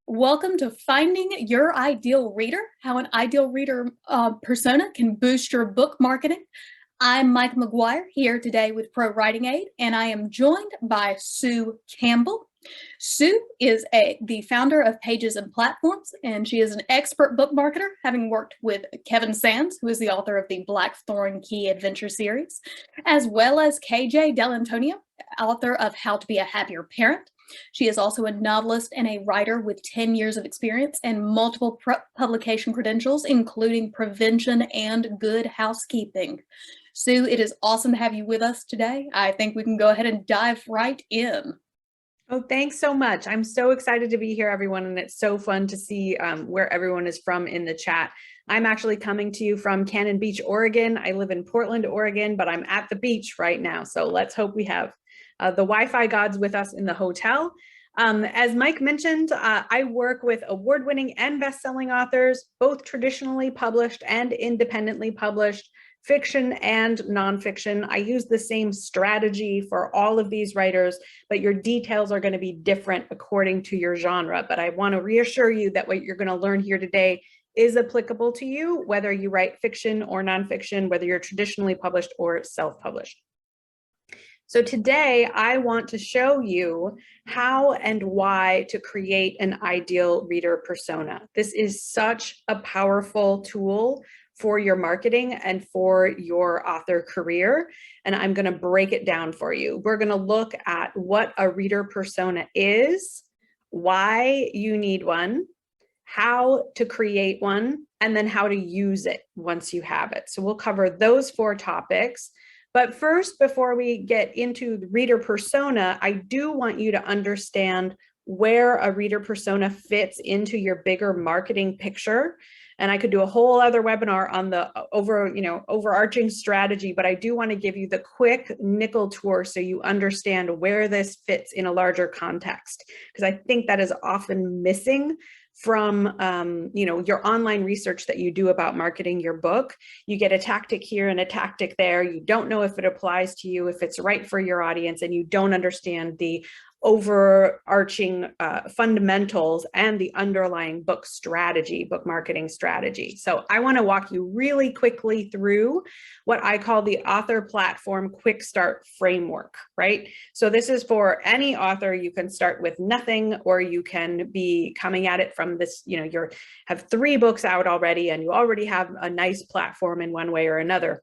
Welcome to Finding Your Ideal Reader, how an ideal reader persona can boost your book marketing. I'm Mike McGuire here today with ProWritingAid, and I am joined by Sue Campbell. Sue is the founder of Pages and Platforms, and she is an expert book marketer, having worked with Kevin Sands, who is the author of the Blackthorn Key Adventure series, as well as KJ Dell'Antonio, author of How to Be a Happier Parent. She is also a novelist and a writer with 10 years of experience and multiple publication credentials, including Prevention and Good Housekeeping. Sue, it is awesome to have you with us today. I think we can go ahead and dive right in. Oh, thanks so much. I'm so excited to be here, everyone, and it's so fun to see where everyone is from in the chat. I'm actually coming to you from Cannon Beach, Oregon. I live in Portland, Oregon, but I'm at the beach right now. So let's hope we have the Wi-Fi gods with us in the hotel. As Mike mentioned, I work with award-winning and best-selling authors, both traditionally published and independently published, fiction and nonfiction. I use the same strategy for all of these writers, but your details are going to be different according to your genre. But I want to reassure you that what you're going to learn here today is applicable to you, whether you write fiction or nonfiction, whether you're traditionally published or self-published. So today I want to show you how and why to create an ideal reader persona. This is such a powerful tool for your marketing and for your author career. And I'm going to break it down for you. We're going to look at what a reader persona is, why you need one, how to create one, and then how to use it once you have it. So we'll cover those 4 topics. But first, before we get into the reader persona, I do want you to understand where a reader persona fits into your bigger marketing picture. And I could do a whole other webinar on the overarching strategy, but I do want to give you the quick nickel tour so you understand where this fits in a larger context, because I think that is often missing from your online research that you do about marketing your book. You get a tactic here and a tactic there. You don't know if it applies to you, if it's right for your audience, and you don't understand the overarching fundamentals and the underlying book strategy, book marketing strategy. So I want to walk you really quickly through what I call the author platform quick start framework, right? So this is for any author. You can start with nothing, or you can be coming at it from this, you have 3 books out already and you already have a nice platform in one way or another.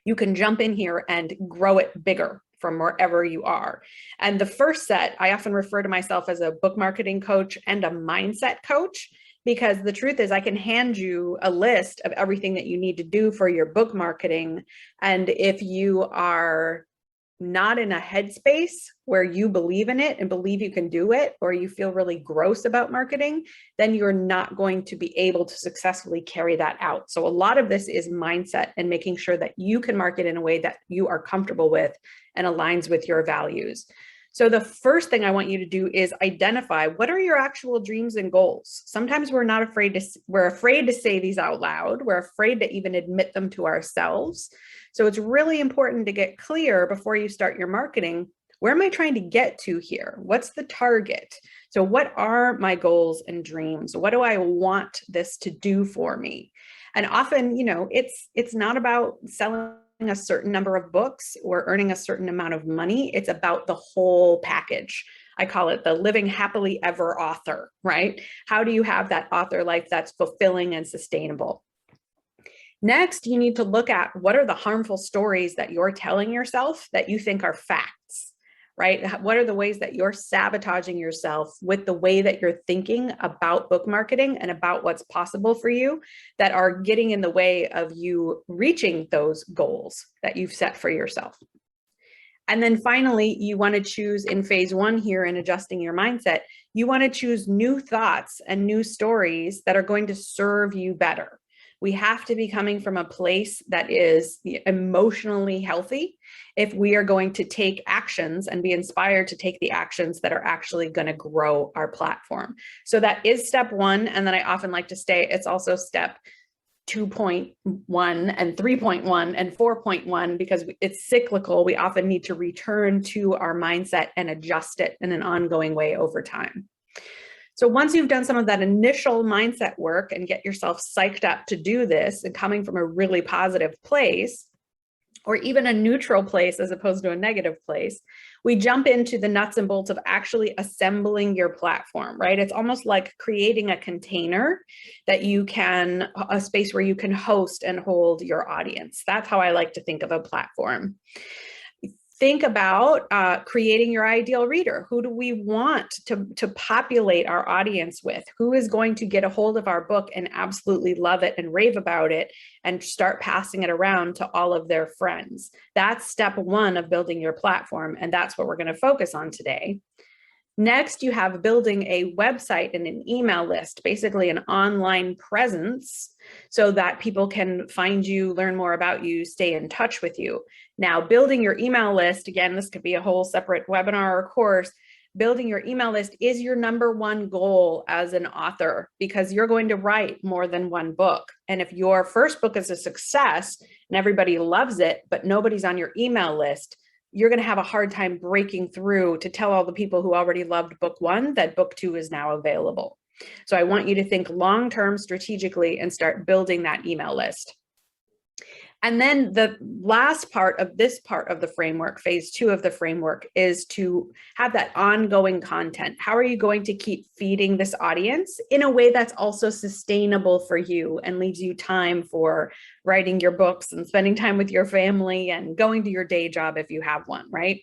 You can jump in here and grow it bigger from wherever you are. And the first set, I often refer to myself as a book marketing coach and a mindset coach, because the truth is I can hand you a list of everything that you need to do for your book marketing. And if you are not in a headspace where you believe in it and believe you can do it, or you feel really gross about marketing, then you're not going to be able to successfully carry that out. So a lot of this is mindset and making sure that you can market in a way that you are comfortable with and aligns with your values. So the first thing I want you to do is identify what are your actual dreams and goals. Sometimes we're afraid to say these out loud. We're afraid to even admit them to ourselves. So it's really important to get clear before you start your marketing. Where am I trying to get to here? What's the target? So what are my goals and dreams? What do I want this to do for me? And often, it's not about selling a certain number of books or earning a certain amount of money. It's about the whole package. I call it the living happily ever author, right? How do you have that author life that's fulfilling and sustainable? Next, you need to look at what are the harmful stories that you're telling yourself that you think are facts, right? What are the ways that you're sabotaging yourself with the way that you're thinking about book marketing and about what's possible for you that are getting in the way of you reaching those goals that you've set for yourself? And then finally, you want to choose in phase 1 here in adjusting your mindset, you want to choose new thoughts and new stories that are going to serve you better. We have to be coming from a place that is emotionally healthy if we are going to take actions and be inspired to take the actions that are actually going to grow our platform. So that is step 1. And then I often like to say it's also step 2.1 and 3.1 and 4.1, because it's cyclical. We often need to return to our mindset and adjust it in an ongoing way over time. So once you've done some of that initial mindset work and get yourself psyched up to do this and coming from a really positive place, or even a neutral place as opposed to a negative place, we jump into the nuts and bolts of actually assembling your platform, right? It's almost like creating a container that you can, a space where you can host and hold your audience. That's how I like to think of a platform. Think about creating your ideal reader. Who do we want to populate our audience with? Who is going to get a hold of our book and absolutely love it and rave about it and start passing it around to all of their friends? That's step one of building your platform, and that's what we're going to focus on today. Next, you have building a website and an email list, basically an online presence, so that people can find you, learn more about you, stay in touch with you. Now, building your email list, again, this could be a whole separate webinar or course. Building your email list is your number one goal as an author, because you're going to write more than one book. And if your first book is a success and everybody loves it, but nobody's on your email list, you're going to have a hard time breaking through to tell all the people who already loved book one that book two is now available. So I want you to think long-term strategically and start building that email list. And then the last part of this part of the framework, phase two of the framework, is to have that ongoing content. How are you going to keep feeding this audience in a way that's also sustainable for you and leaves you time for writing your books and spending time with your family and going to your day job if you have one, right?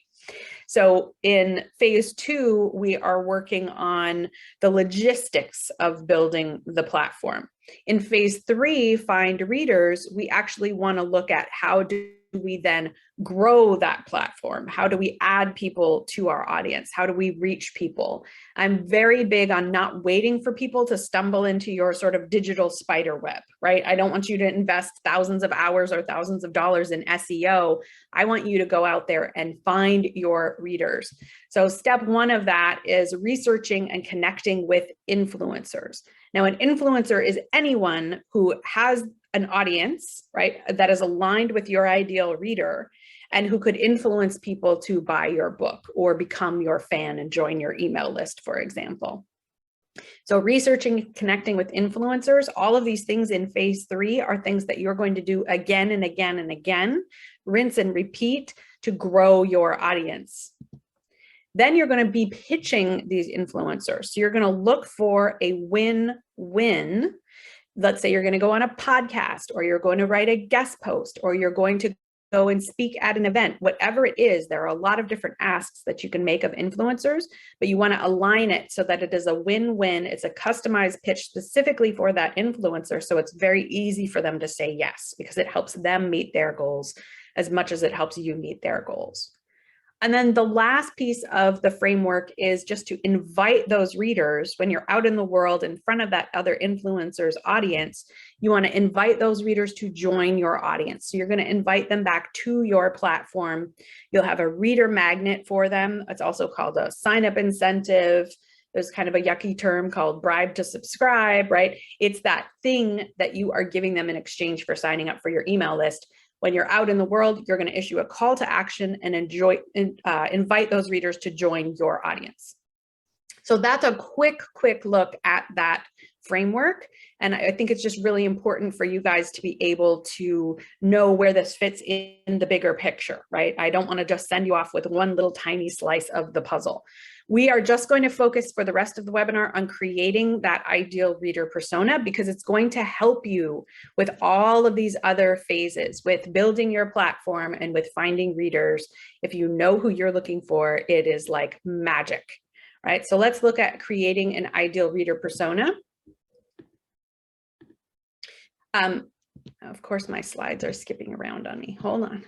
So in phase two, we are working on the logistics of building the platform. In phase three, find readers, we actually want to look at how do we then grow that platform? How do we add people to our audience? How do we reach people? I'm very big on not waiting for people to stumble into your sort of digital spider web, right? I don't want you to invest thousands of hours or thousands of dollars in SEO. I want you to go out there and find your readers. So step one of that is researching and connecting with influencers. Now, an influencer is anyone who has an audience, right, that is aligned with your ideal reader and who could influence people to buy your book or become your fan and join your email list, for example. So researching, connecting with influencers, all of these things in phase three are things that you're going to do again and again and again, rinse and repeat to grow your audience. Then you're going to be pitching these influencers. So you're going to look for a win-win. Let's say you're going to go on a podcast, or you're going to write a guest post, or you're going to go and speak at an event. Whatever it is, there are a lot of different asks that you can make of influencers, but you want to align it so that it is a win-win. It's a customized pitch specifically for that influencer. So it's very easy for them to say yes, because it helps them meet their goals as much as it helps you meet their goals. And then the last piece of the framework is just to invite those readers when you're out in the world in front of that other influencer's audience. You want to invite those readers to join your audience. So you're going to invite them back to your platform. You'll have a reader magnet for them. It's also called a sign-up incentive. There's kind of a yucky term called bribe to subscribe, right? It's that thing that you are giving them in exchange for signing up for your email list. When you're out in the world, you're going to issue a call to action and invite those readers to join your audience. So that's a quick look at that framework. And I think it's just really important for you guys to be able to know where this fits in the bigger picture, right? I don't want to just send you off with one little tiny slice of the puzzle. We are just going to focus for the rest of the webinar on creating that ideal reader persona, because it's going to help you with all of these other phases, with building your platform and with finding readers. If you know who you're looking for, it is like magic, right? So let's look at creating an ideal reader persona. Of course, my slides are skipping around on me. Hold on.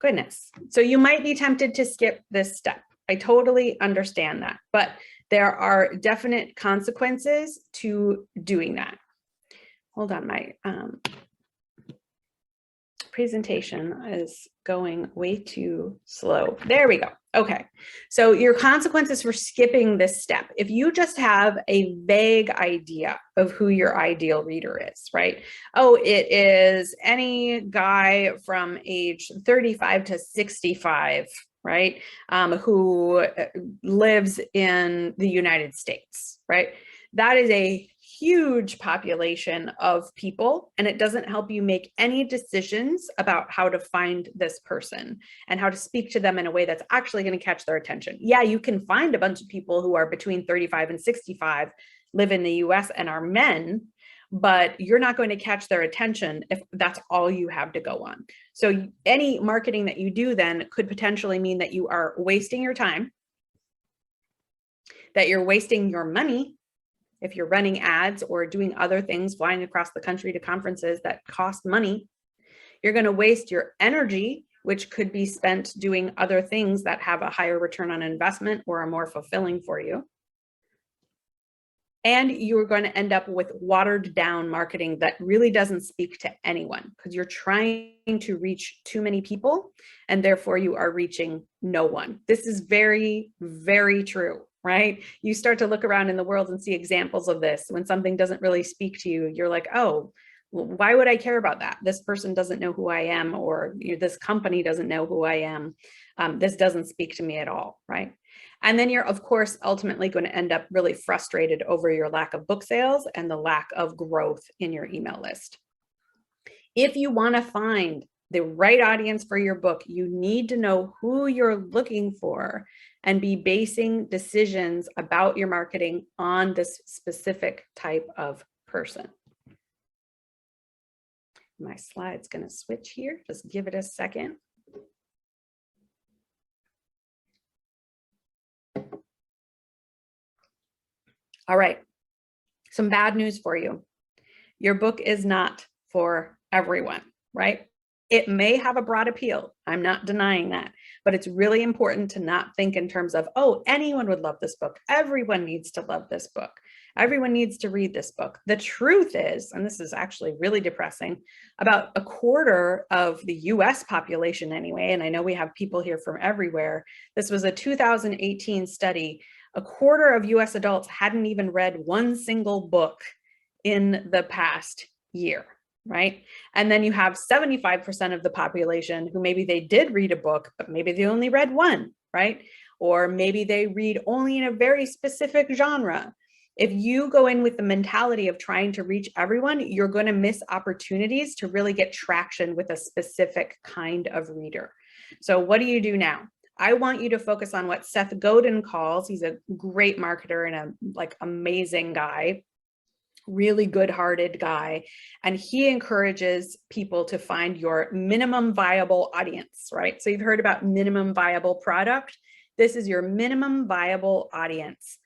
Goodness. So you might be tempted to skip this step. I totally understand that, but there are definite consequences to doing that. Hold on, my presentation is going way too slow. There we go. Okay, so your consequences for skipping this step. If you just have a vague idea of who your ideal reader is, right? Oh, it is any guy from age 35 to 65 right? Who lives in the United States, right? That is a huge population of people, and it doesn't help you make any decisions about how to find this person and how to speak to them in a way that's actually going to catch their attention. Yeah, you can find a bunch of people who are between 35 and 65, live in the US, and are men, but you're not going to catch their attention if that's all you have to go on. So any marketing that you do then could potentially mean that you are wasting your time, that you're wasting your money if you're running ads or doing other things, flying across the country to conferences that cost money. You're going to waste your energy, which could be spent doing other things that have a higher return on investment or are more fulfilling for you. And you're going to end up with watered down marketing that really doesn't speak to anyone because you're trying to reach too many people and therefore you are reaching no one. This is very, very true, right? You start to look around in the world and see examples of this. When something doesn't really speak to you, you're like, oh, well, why would I care about that? This person doesn't know who I am, or this company doesn't know who I am. This doesn't speak to me at all, right? And then you're, of course, ultimately going to end up really frustrated over your lack of book sales and the lack of growth in your email list. If you want to find the right audience for your book, you need to know who you're looking for and be basing decisions about your marketing on this specific type of person. My slide's going to switch here. Just give it a second. All right, some bad news for you. Your book is not for everyone, right? It may have a broad appeal. I'm not denying that, but it's really important to not think in terms of, oh, anyone would love this book. Everyone needs to love this book. Everyone needs to read this book. The truth is, and this is actually really depressing, about a quarter of the US population anyway, and I know we have people here from everywhere. This was a 2018 study. A quarter of US adults hadn't even read one single book in the past year, right? And then you have 75% of the population who maybe they did read a book, but maybe they only read one, right? Or maybe they read only in a very specific genre. If you go in with the mentality of trying to reach everyone, you're going to miss opportunities to really get traction with a specific kind of reader. So what do you do now? I want you to focus on what Seth Godin calls, he's a great marketer and a amazing guy, really good-hearted guy. And he encourages people to find your minimum viable audience, right? So you've heard about minimum viable product. This is your minimum viable audience.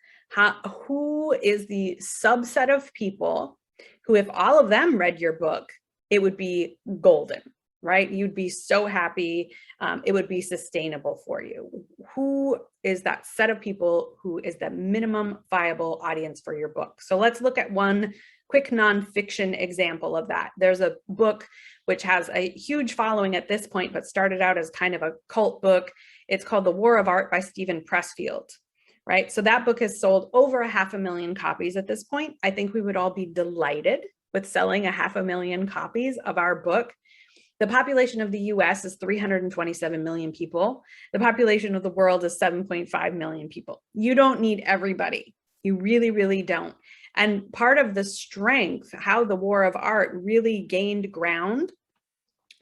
Who is the subset of people who, if all of them read your book, it would be golden, right? You'd be so happy. It would be sustainable for you. Who is that set of people who is the minimum viable audience for your book? So let's look at one quick nonfiction example of that. There's a book which has a huge following at this point, but started out as kind of a cult book. It's called The War of Art by Stephen Pressfield, right? So that book has sold over 500,000 copies at this point. I think we would all be delighted with selling 500,000 copies of our book. The population of the US is 327 million people. The population of the world is 7.5 million people. You don't need everybody. You really, really don't. And part of the strength, how the War of Art really gained ground,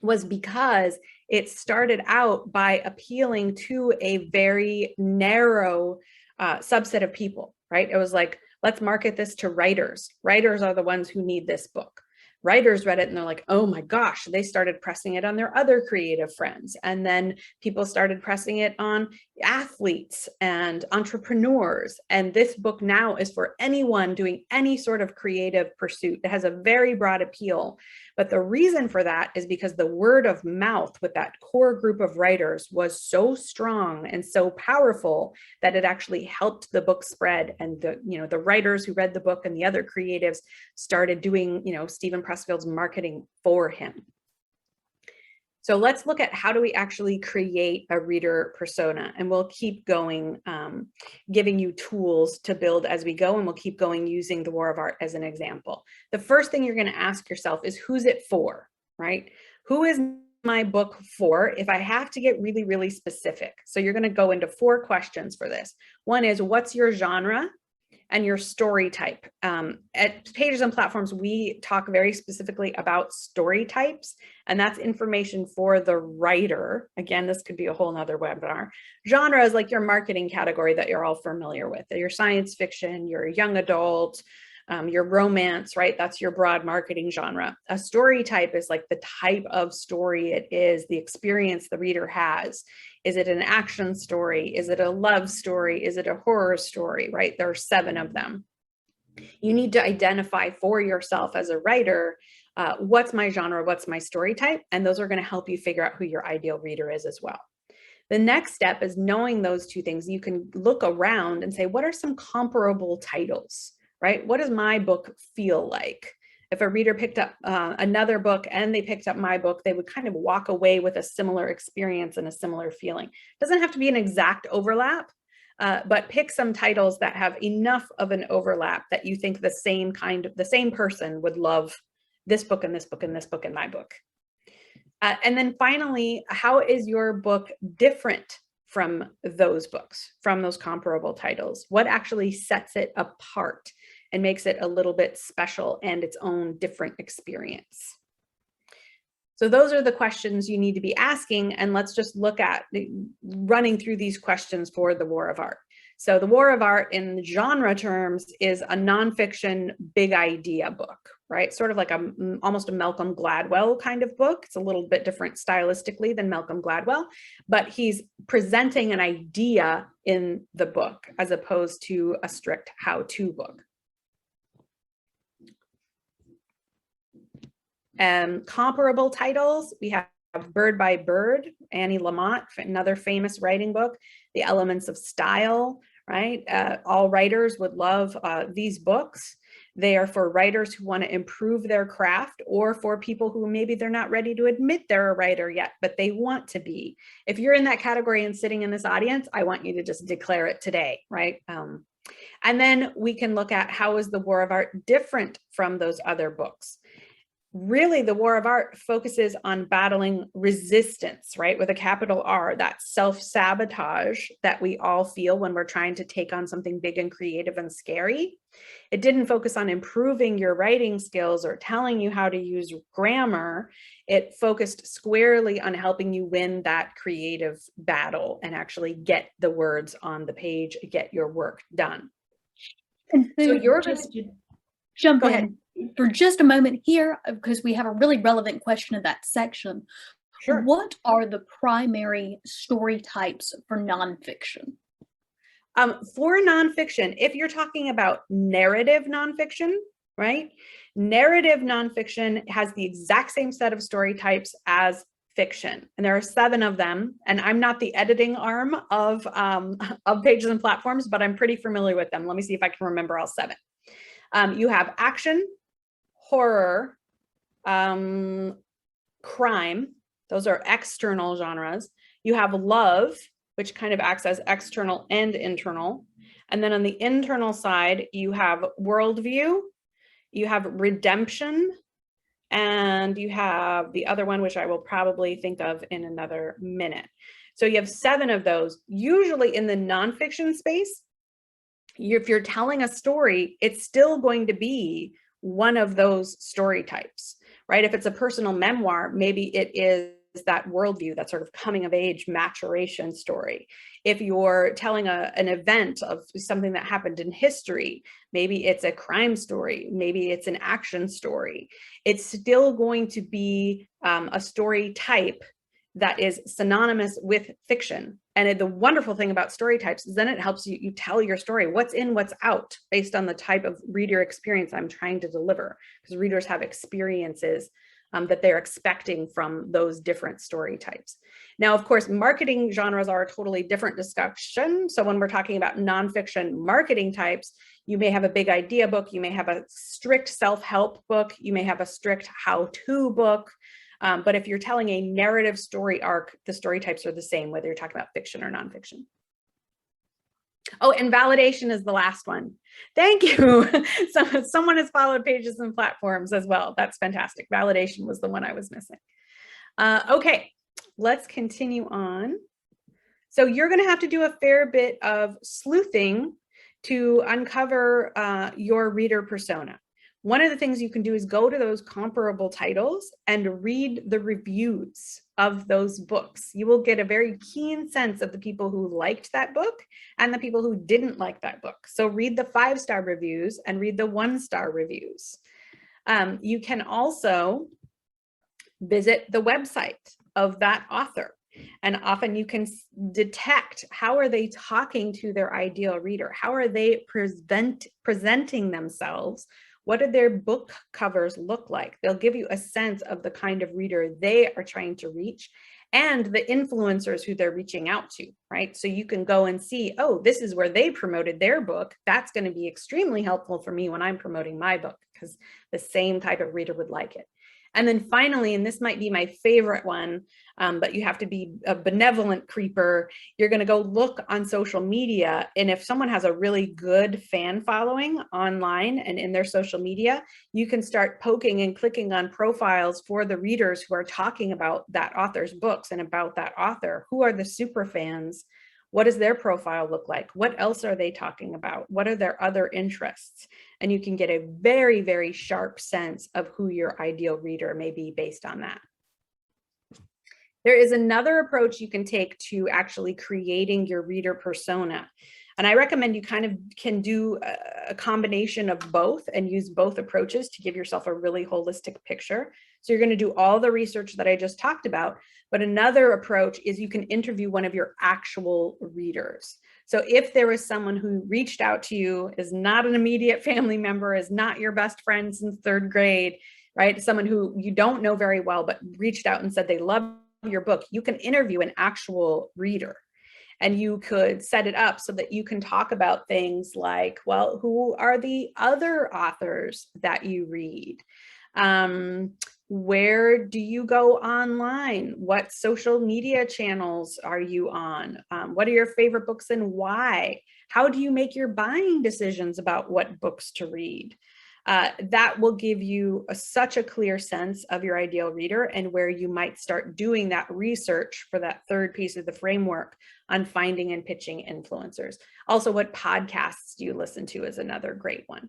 was because it started out by appealing to a very narrow subset of people, right? It was like, let's market this to writers. Writers are the ones who need this book. Writers read it and they're like, oh my gosh, they started pressing it on their other creative friends. And then people started pressing it on athletes and entrepreneurs. And this book now is for anyone doing any sort of creative pursuit. It has a very broad appeal. But the reason for that is because the word of mouth with that core group of writers was so strong and so powerful that it actually helped the book spread. And the writers who read the book and the other creatives started doing, Stephen Pressfield's marketing for him. So let's look at how do we actually create a reader persona, and we'll keep going, giving you tools to build as we go, and we'll keep going using the War of Art as an example. The first thing you're going to ask yourself is, who's it for, right? Who is my book for? If I have to get really, really specific. So you're going to go into 4 questions for this. One is, what's your genre and your story type? At Pages and Platforms, we talk very specifically about story types, and that's information for the writer. Again, this could be a whole nother webinar. Genre is like your marketing category that you're all familiar with. Your science fiction, your young adult, your romance, right? That's your broad marketing genre. A story type is like the type of story it is, the experience the reader has. Is it an action story? Is it a love story? Is it a horror story, right? There are 7 of them. You need to identify for yourself as a writer, what's my genre, what's my story type, and those are going to help you figure out who your ideal reader is as well. The next step is knowing those 2 things. You can look around and say, what are some comparable titles, right? What does my book feel like? If a reader picked up another book and they picked up my book, they would kind of walk away with a similar experience and a similar feeling. It doesn't have to be an exact overlap, but pick some titles that have enough of an overlap that you think the same person would love this book and this book and this book and my book. And then finally, how is your book different from those books, from those comparable titles? What actually sets it apart and makes it a little bit special and its own different experience? So those are the questions you need to be asking, and let's just look at running through these questions for The War of Art. So The War of Art in genre terms is a nonfiction big idea book, right? Sort of like almost a Malcolm Gladwell kind of book. It's a little bit different stylistically than Malcolm Gladwell, but he's presenting an idea in the book as opposed to a strict how-to book. Comparable titles, we have Bird by Bird, Annie Lamott, another famous writing book. The Elements of Style, right? All writers would love these books. They are for writers who want to improve their craft, or for people who maybe they're not ready to admit they're a writer yet, but they want to be. If you're in that category and sitting in this audience, I want you to just declare it today, right? And then we can look at, how is The War of Art different from those other books? Really, The War of Art focuses on battling resistance, right? With a capital R, that self-sabotage that we all feel when we're trying to take on something big and creative and scary. It didn't focus on improving your writing skills or telling you how to use grammar. It focused squarely on helping you win that creative battle and actually get the words on the page, get your work done. And so you're just to jump in for just a moment here, because we have a really relevant question in that section. Sure. What are the primary story types for nonfiction? For nonfiction, if you're talking about narrative nonfiction, right? Narrative nonfiction has the exact same set of story types as fiction, and there are 7 of them. And I'm not the editing arm of Pages and Platforms, but I'm pretty familiar with them. Let me see if I can remember all 7. You have action, horror, crime. Those are external genres. You have love, which kind of acts as external and internal. And then on the internal side, you have worldview, you have redemption, and you have the other one, which I will probably think of in another minute. So you have 7 of those. Usually in the nonfiction space, if you're telling a story, it's still going to be one of those story types, right? If it's a personal memoir, maybe it is that worldview, that sort of coming of age maturation story. If you're telling an event of something that happened in history, maybe it's a crime story, maybe it's an action story. It's still going to be a story type that is synonymous with fiction. And the wonderful thing about story types is then it helps you tell your story, what's in, what's out, based on the type of reader experience I'm trying to deliver, because readers have experiences that they're expecting from those different story types. Now, of course, marketing genres are a totally different discussion. So when we're talking about nonfiction marketing types, you may have a big idea book, you may have a strict self-help book, you may have a strict how-to book. But if you're telling a narrative story arc, the story types are the same, whether you're talking about fiction or nonfiction. Oh, and validation is the last one. Thank you. So someone has followed Pages and Platforms as well. That's fantastic. Validation was the one I was missing. Okay, let's continue on. So you're going to have to do a fair bit of sleuthing to uncover your reader persona. One of the things you can do is go to those comparable titles and read the reviews of those books. You will get a very keen sense of the people who liked that book and the people who didn't like that book. So read the 5-star reviews and read the 1-star reviews. You can also visit the website of that author. And often you can detect, how are they talking to their ideal reader? How are they presenting themselves? What do their book covers look like? They'll give you a sense of the kind of reader they are trying to reach and the influencers who they're reaching out to, right? So you can go and see, oh, this is where they promoted their book. That's going to be extremely helpful for me when I'm promoting my book, because the same type of reader would like it. And then finally, and this might be my favorite one, but you have to be a benevolent creeper, you're going to go look on social media. And if someone has a really good fan following online and in their social media, you can start poking and clicking on profiles for the readers who are talking about that author's books and about that author. Who are the super fans? What does their profile look like? What else are they talking about? What are their other interests? And you can get a very, very sharp sense of who your ideal reader may be based on that. There is another approach you can take to actually creating your reader persona. And I recommend you kind of can do a combination of both and use both approaches to give yourself a really holistic picture. So you're going to do all the research that I just talked about, but another approach is you can interview one of your actual readers. So if there was someone who reached out to you, is not an immediate family member, is not your best friend since 3rd grade, right? Someone who you don't know very well, but reached out and said they love your book, you can interview an actual reader. And you could set it up so that you can talk about things like, well, who are the other authors that you read? Where do you go online? What social media channels are you on? What are your favorite books and why? How do you make your buying decisions about what books to read? That will give you such a clear sense of your ideal reader and where you might start doing that research for that 3rd piece of the framework on finding and pitching influencers. Also, what podcasts do you listen to is another great one.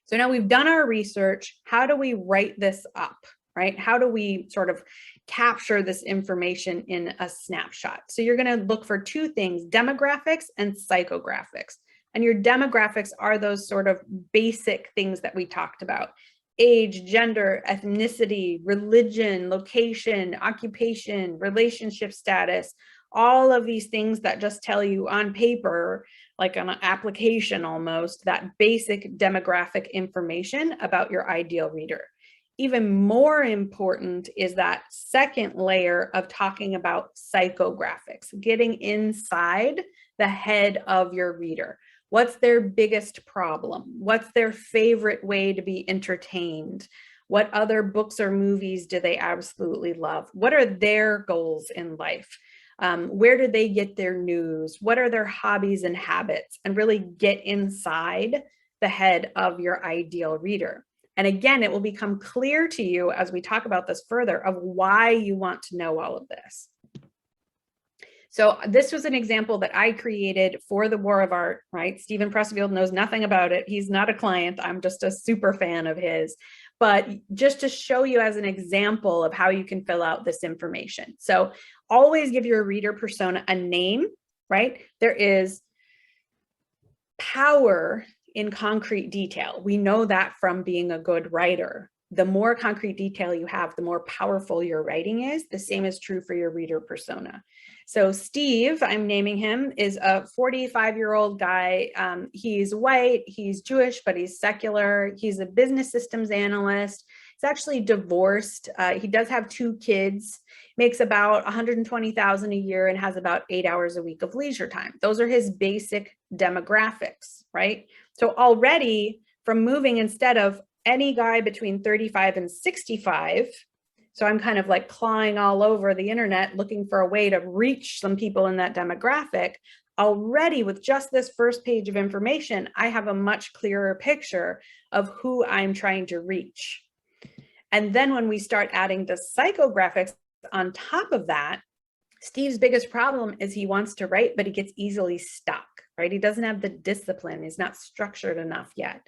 So now we've done our research. How do we write this up, right? How do we sort of capture this information in a snapshot? So you're going to look for 2 things, demographics and psychographics. And your demographics are those sort of basic things that we talked about: age, gender, ethnicity, religion, location, occupation, relationship status, all of these things that just tell you on paper, like on an application almost, that basic demographic information about your ideal reader. Even more important is that second layer of talking about psychographics, getting inside the head of your reader. What's their biggest problem? What's their favorite way to be entertained? What other books or movies do they absolutely love? What are their goals in life? Where do they get their news? What are their hobbies and habits? And really get inside the head of your ideal reader. And again, it will become clear to you as we talk about this further of why you want to know all of this. So this was an example that I created for the War of Art, right? Stephen Pressfield knows nothing about it. He's not a client. I'm just a super fan of his. But just to show you as an example of how you can fill out this information. So always give your reader persona a name, right? There is power in concrete detail. We know that from being a good writer. The more concrete detail you have, the more powerful your writing is. The same is true for your reader persona. So Steve, I'm naming him, is a 45-year-old guy. He's white, he's Jewish, but he's secular. He's a business systems analyst. He's actually divorced. He does have 2 kids, makes about $120,000 a year and has about 8 hours a week of leisure time. Those are his basic demographics, right? So already from moving, instead of any guy between 35 and 65, so I'm kind of like clawing all over the internet looking for a way to reach some people in that demographic. Already with just this first page of information, I have a much clearer picture of who I'm trying to reach. And then when we start adding the psychographics on top of that, Steve's biggest problem is he wants to write, but he gets easily stuck, right? He doesn't have the discipline. He's not structured enough yet.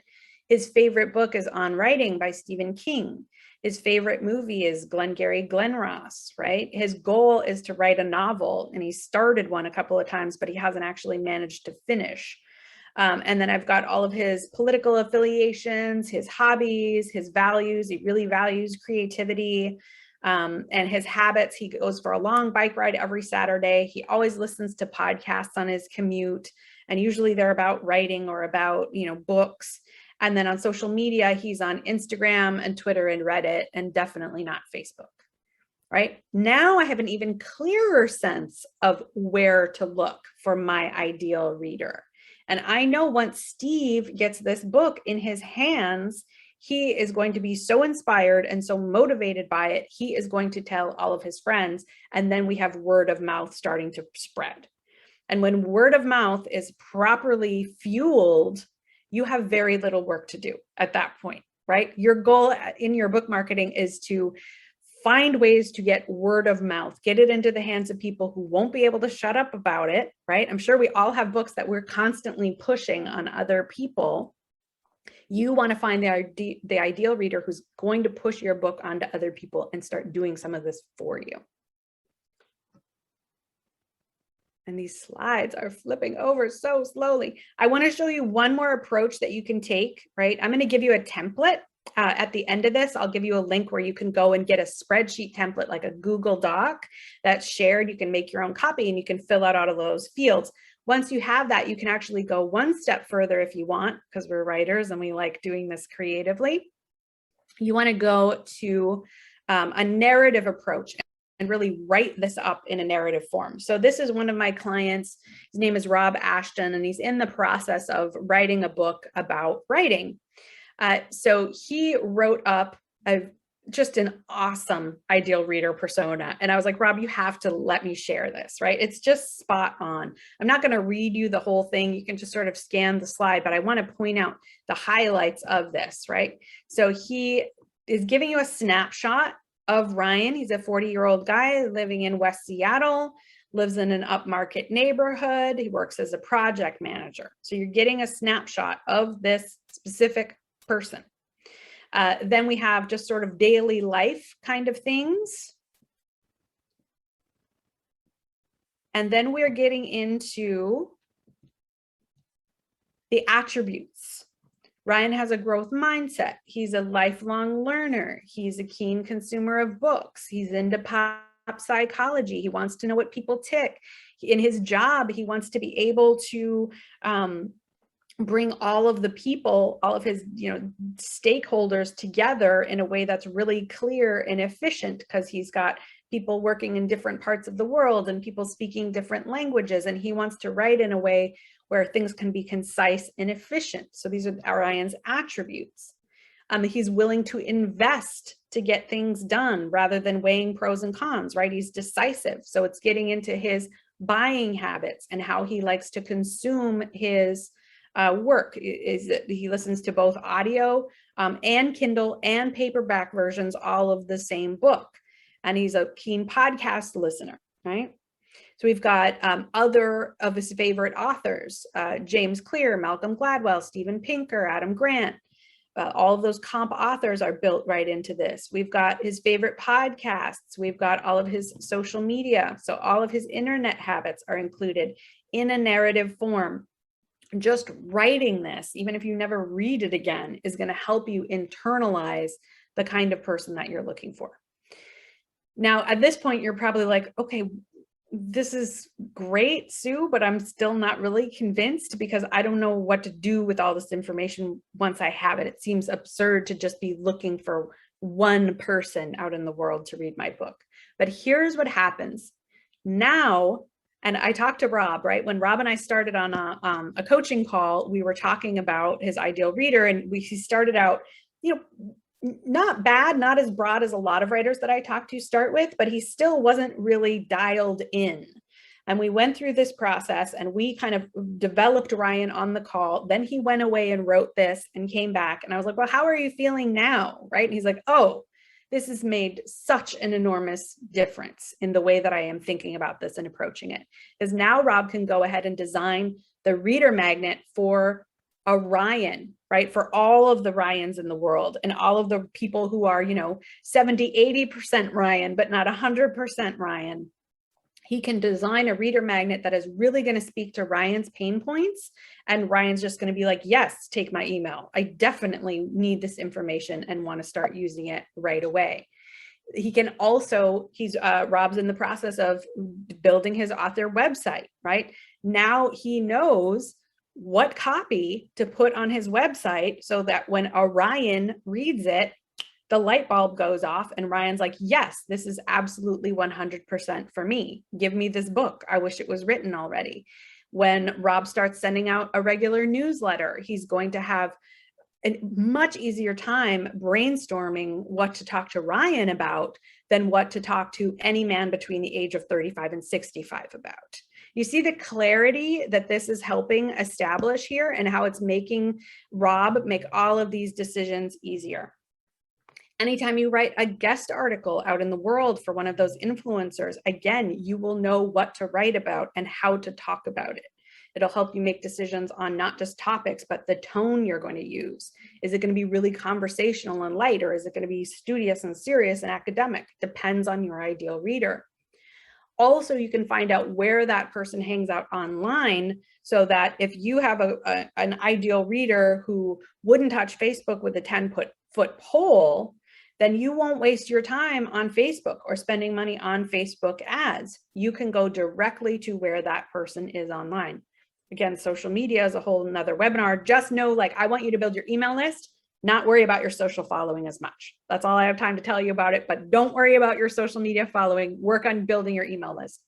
His favorite book is On Writing by Stephen King. His favorite movie is Glengarry Glen Ross, right? His goal is to write a novel, and he started one a couple of times, but he hasn't actually managed to finish. And then I've got all of his political affiliations, his hobbies, his values. He really values creativity. And his habits, he goes for a long bike ride every Saturday. He always listens to podcasts on his commute, and usually they're about writing or about, books. And then on social media, he's on Instagram and Twitter and Reddit, and definitely not Facebook, right? Now I have an even clearer sense of where to look for my ideal reader. And I know once Steve gets this book in his hands, he is going to be so inspired and so motivated by it, he is going to tell all of his friends. And then we have word of mouth starting to spread. And when word of mouth is properly fueled, you have very little work to do at that point, right? Your goal in your book marketing is to find ways to get word of mouth, get it into the hands of people who won't be able to shut up about it, right? I'm sure we all have books that we're constantly pushing on other people. You want to find the ideal reader who's going to push your book onto other people and start doing some of this for you. And these slides are flipping over so slowly. I want to show you one more approach that you can take, right? I'm going to give you a template. At the end of this, I'll give you a link where you can go and get a spreadsheet template, like a Google Doc that's shared. You can make your own copy and you can fill out all of those fields. Once you have that, you can actually go one step further if you want, because we're writers and we like doing this creatively. You want to go to a narrative approach and really write this up in a narrative form. So this is one of my clients. His name is Rob Ashton, and he's in the process of writing a book about writing. So he wrote up just an awesome ideal reader persona. And I was like, Rob, you have to let me share this, right? It's just spot on. I'm not going to read you the whole thing. You can just sort of scan the slide, but I want to point out the highlights of this, right? So he is giving you a snapshot of Ryan. He's a 40-year-old guy living in West Seattle, lives in an upmarket neighborhood. He works as a project manager. So you're getting a snapshot of this specific person. Then we have just sort of daily life kind of things. And then we're getting into the attributes. Ryan has a growth mindset. He's a lifelong learner. He's a keen consumer of books. He's into pop psychology. He wants to know what people tick. In his job, he wants to be able to bring all of the people, all of his stakeholders together in a way that's really clear and efficient, because he's got people working in different parts of the world and people speaking different languages, and he wants to write in a way where things can be concise and efficient. So these are Ryan's attributes. He's willing to invest to get things done rather than weighing pros and cons, right? He's decisive. So it's getting into his buying habits and how he likes to consume his work. Is that he listens to both audio and Kindle and paperback versions, all of the same book. And he's a keen podcast listener, right? So we've got other of his favorite authors, James Clear, Malcolm Gladwell, Steven Pinker, Adam Grant. All of those comp authors are built right into this. We've got his favorite podcasts. We've got all of his social media. So all of his internet habits are included in a narrative form. Just writing this, even if you never read it again, is going to help you internalize the kind of person that you're looking for. Now, at this point, you're probably like, okay, this is great, Sue, but I'm still not really convinced because I don't know what to do with all this information once I have it. It seems absurd to just be looking for one person out in the world to read my book. But here's what happens now. And I talked to Rob, right? When Rob and I started on a coaching call, we were talking about his ideal reader, and he started out, not bad, not as broad as a lot of writers that I talked to start with, but he still wasn't really dialed in. And we went through this process and we kind of developed Ryan on the call. Then he went away and wrote this and came back. And I was like, well, how are you feeling now? Right? And he's like, oh, This has made such an enormous difference in the way that I am thinking about this and approaching it. Because now Rob can go ahead and design the reader magnet for a Ryan, right? For all of the Ryans in the world and all of the people who are, 70, 80% Ryan, but not 100% Ryan. He can design a reader magnet that is really going to speak to Ryan's pain points. And Ryan's just going to be like, yes, take my email. I definitely need this information and want to start using it right away. He can also, Rob's in the process of building his author website, right? Now he knows what copy to put on his website so that when a Ryan reads it, the light bulb goes off and Ryan's like, yes, this is absolutely 100% for me. Give me this book. I wish it was written already. When Rob starts sending out a regular newsletter, he's going to have a much easier time brainstorming what to talk to Ryan about than what to talk to any man between the age of 35 and 65 about. You see the clarity that this is helping establish here and how it's making Rob make all of these decisions easier. Anytime you write a guest article out in the world for one of those influencers, again, you will know what to write about and how to talk about it. It'll help you make decisions on not just topics, but the tone you're going to use. Is it going to be really conversational and light, or is it going to be studious and serious and academic? Depends on your ideal reader. Also, you can find out where that person hangs out online so that if you have an ideal reader who wouldn't touch Facebook with a 10-foot pole, then you won't waste your time on Facebook or spending money on Facebook ads. You can go directly to where that person is online. Again, social media is a whole nother webinar. Just know, I want you to build your email list, not worry about your social following as much. That's all I have time to tell you about it, but don't worry about your social media following. Work on building your email list.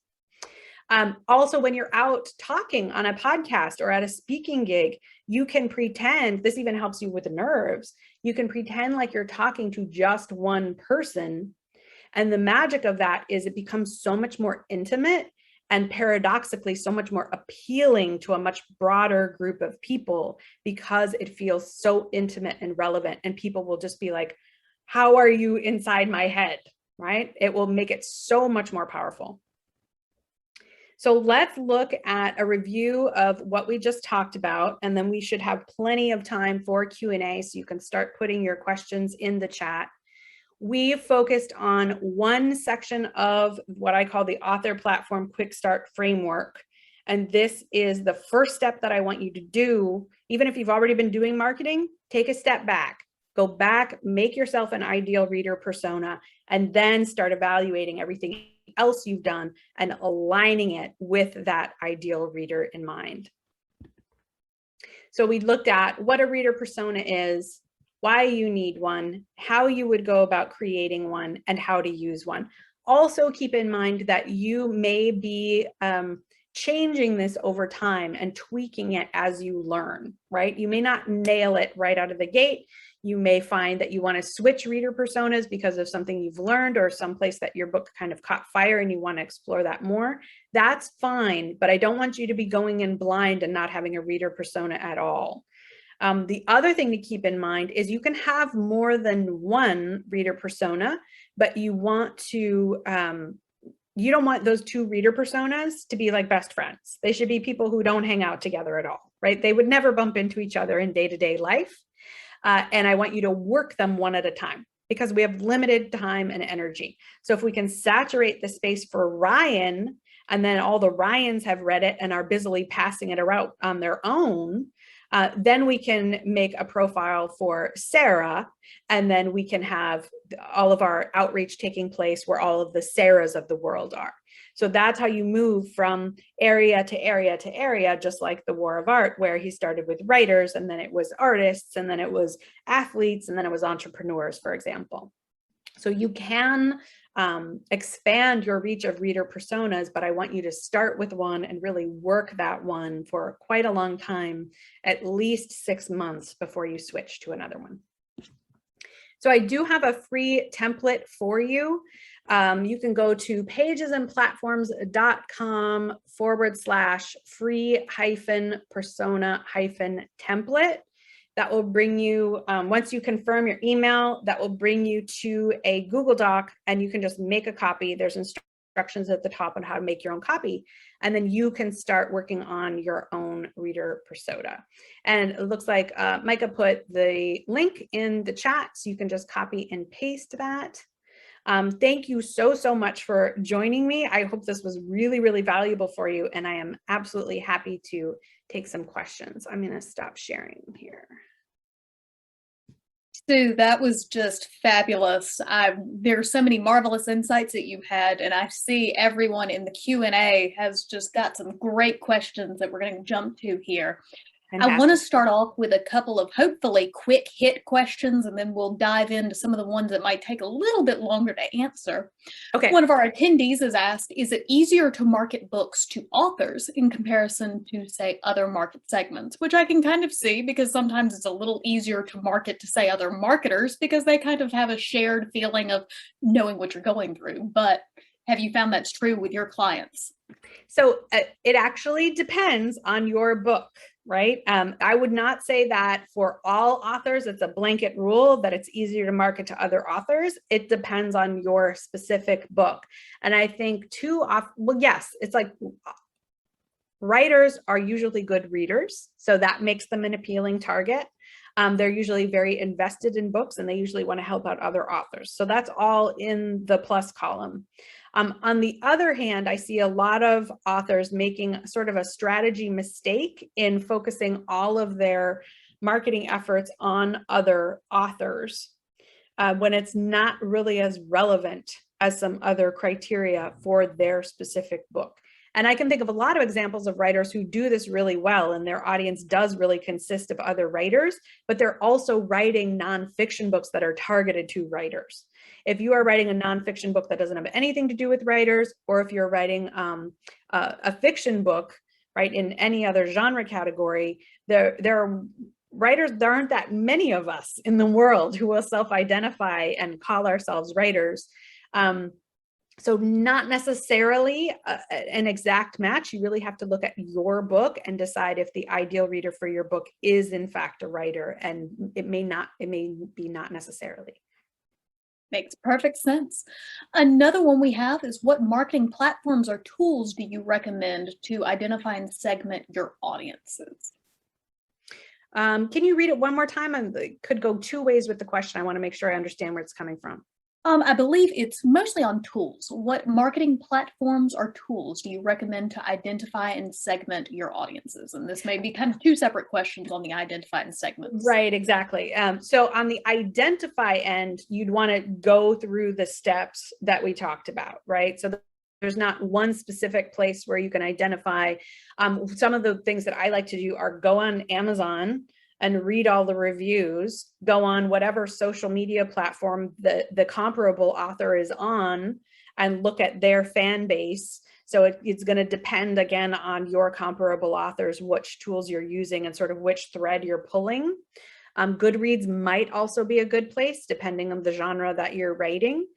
Also, when you're out talking on a podcast or at a speaking gig, you can pretend, this even helps you with the nerves, you can pretend like you're talking to just one person. And the magic of that is it becomes so much more intimate and paradoxically so much more appealing to a much broader group of people because it feels so intimate and relevant. And people will just be like, how are you inside my head, right? It will make it so much more powerful. So let's look at a review of what we just talked about, and then we should have plenty of time for Q&A, so you can start putting your questions in the chat. We focused on one section of what I call the Author Platform Quick Start Framework. And this is the first step that I want you to do. Even if you've already been doing marketing, take a step back. Go back, make yourself an ideal reader persona, and then start evaluating everything else you've done and aligning it with that ideal reader in mind. So we looked at what a reader persona is, why you need one, how you would go about creating one, and how to use one. Also keep in mind that you may be changing this over time and tweaking it as you learn, right? You may not nail it right out of the gate. You may find that you want to switch reader personas because of something you've learned or someplace that your book kind of caught fire and you want to explore that more. That's fine, but I don't want you to be going in blind and not having a reader persona at all. The other thing to keep in mind is you can have more than one reader persona, but you want to, you don't want those two reader personas to be like best friends. They should be people who don't hang out together at all, right? They would never bump into each other in day-to-day life. And I want you to work them one at a time because we have limited time and energy. So if we can saturate the space for Ryan, and then all the Ryans have read it and are busily passing it around on their own, then we can make a profile for Sarah, and then we can have all of our outreach taking place where all of the Sarahs of the world are. So that's how you move from area to area to area, just like the War of Art, where he started with writers, and then it was artists, and then it was athletes, and then it was entrepreneurs, for example. So you can expand your reach of reader personas, but I want you to start with one and really work that one for quite a long time, at least 6 months before you switch to another one. So I do have a free template for you. You can go to pagesandplatforms.com/free-persona-template. That will bring you, once you confirm your email, that will bring you to a Google Doc, and you can just make a copy. There's instructions at the top on how to make your own copy. And then you can start working on your own reader persona. And it looks like Micah put the link in the chat, so you can just copy and paste that. Thank you so much for joining me. I hope this was really, really valuable for you, and I am absolutely happy to take some questions. I'm going to stop sharing here. Sue, that was just fabulous. There are so many marvelous insights that you've had, and I see everyone in the Q&A has just got some great questions that we're going to jump to here. Fantastic. I want to start off with a couple of hopefully quick hit questions, and then we'll dive into some of the ones that might take a little bit longer to answer. Okay. One of our attendees has asked, is it easier to market books to authors in comparison to, say, other market segments? Which I can kind of see, because sometimes it's a little easier to market to, say, other marketers, because they kind of have a shared feeling of knowing what you're going through. But have you found that's true with your clients? So it actually depends on your book, right? I would not say that for all authors, it's a blanket rule that it's easier to market to other authors. It depends on your specific book. And I think well, yes, it's like writers are usually good readers, so that makes them an appealing target. They're usually very invested in books, and they usually want to help out other authors. So that's all in the plus column. On the other hand, I see a lot of authors making sort of a strategy mistake in focusing all of their marketing efforts on other authors when it's not really as relevant as some other criteria for their specific book. And I can think of a lot of examples of writers who do this really well, and their audience does really consist of other writers, but they're also writing nonfiction books that are targeted to writers. If you are writing a nonfiction book that doesn't have anything to do with writers, or if you're writing a fiction book, right, in any other genre category, there are writers, there aren't that many of us in the world who will self-identify and call ourselves writers. So not necessarily an exact match. You really have to look at your book and decide if the ideal reader for your book is in fact a writer, and it may be not necessarily. Makes perfect sense. Another one we have is, what marketing platforms or tools do you recommend to identify and segment your audiences? Can you read it one more time? I could go two ways with the question. I want to make sure I understand where it's coming from. I believe it's mostly on tools. What marketing platforms or tools do you recommend to identify and segment your audiences? And this may be kind of two separate questions on the identify and segments. Right, exactly. So on the identify end, you'd want to go through the steps that we talked about, right? So there's not one specific place where you can identify. Some of the things that I like to do are go on Amazon and read all the reviews, go on whatever social media platform the comparable author is on, and look at their fan base. So it's going to depend again on your comparable authors, which tools you're using and sort of which thread you're pulling. Goodreads might also be a good place depending on the genre that you're writing.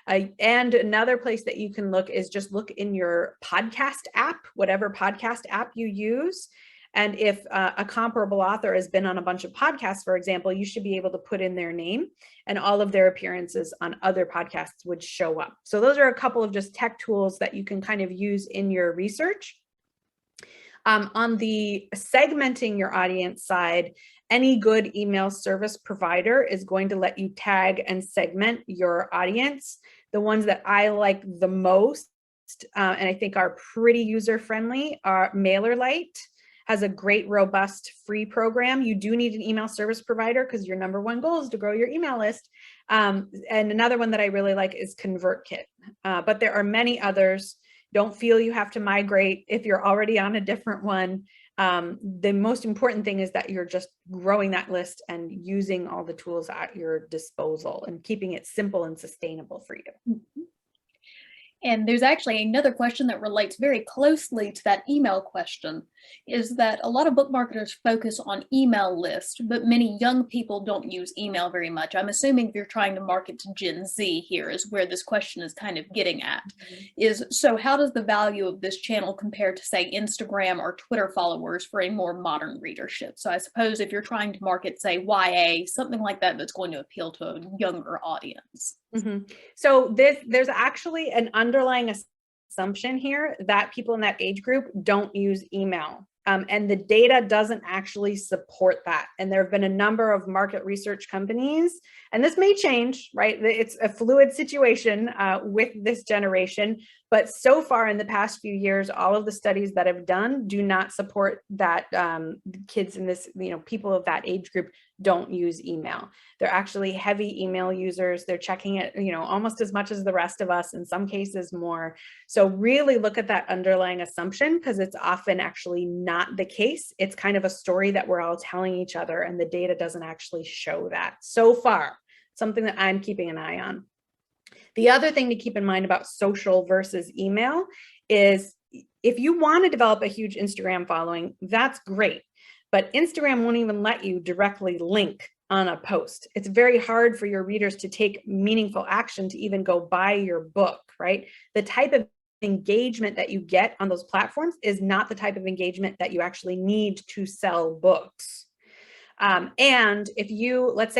And another place that you can look is just look in your podcast app, whatever podcast app you use. And if a comparable author has been on a bunch of podcasts, for example, you should be able to put in their name, and all of their appearances on other podcasts would show up. So those are a couple of just tech tools that you can kind of use in your research. On the segmenting your audience side, any good email service provider is going to let you tag and segment your audience. The ones that I like the most, and I think are pretty user-friendly, are MailerLite. Has a great, robust, free program. You do need an email service provider because your number one goal is to grow your email list. And another one that I really like is ConvertKit. But there are many others. Don't feel you have to migrate if you're already on a different one. The most important thing is that you're just growing that list and using all the tools at your disposal and keeping it simple and sustainable for you. Mm-hmm. And there's actually another question that relates very closely to that email question, is that a lot of book marketers focus on email lists, but many young people don't use email very much. I'm assuming if you're trying to market to Gen Z here is where this question is kind of getting at. So how does the value of this channel compare to, say, Instagram or Twitter followers for a more modern readership? So I suppose if you're trying to market, say, YA, something like that, that's going to appeal to a younger audience. So there's actually an underlying assumption here that people in that age group don't use email. And the data doesn't actually support that. And there have been a number of market research companies, and this may change, right? It's a fluid situation with this generation, but so far in the past few years, all of the studies that have done do not support that kids in this, people of that age group don't use email. They're actually heavy email users. They're checking it, almost as much as the rest of us, in some cases more. So really look at that underlying assumption, because it's often actually not the case. It's kind of a story that we're all telling each other, and the data doesn't actually show that so far. Something that I'm keeping an eye on. The other thing to keep in mind about social versus email is if you want to develop a huge Instagram following, that's great. But Instagram won't even let you directly link on a post. It's very hard for your readers to take meaningful action to even go buy your book, right? The type of engagement that you get on those platforms is not the type of engagement that you actually need to sell books. And if let's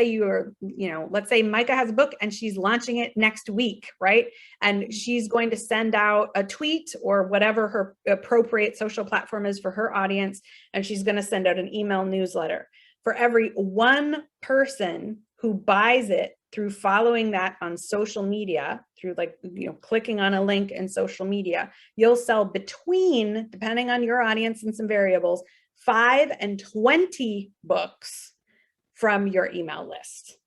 say Micah has a book and she's launching it next week, right? And she's going to send out a tweet or whatever her appropriate social platform is for her audience, and she's going to send out an email newsletter. For every one person who buys it through following that on social media, through clicking on a link in social media, you'll sell between, depending on your audience and some variables, 5 and 20 books from your email list,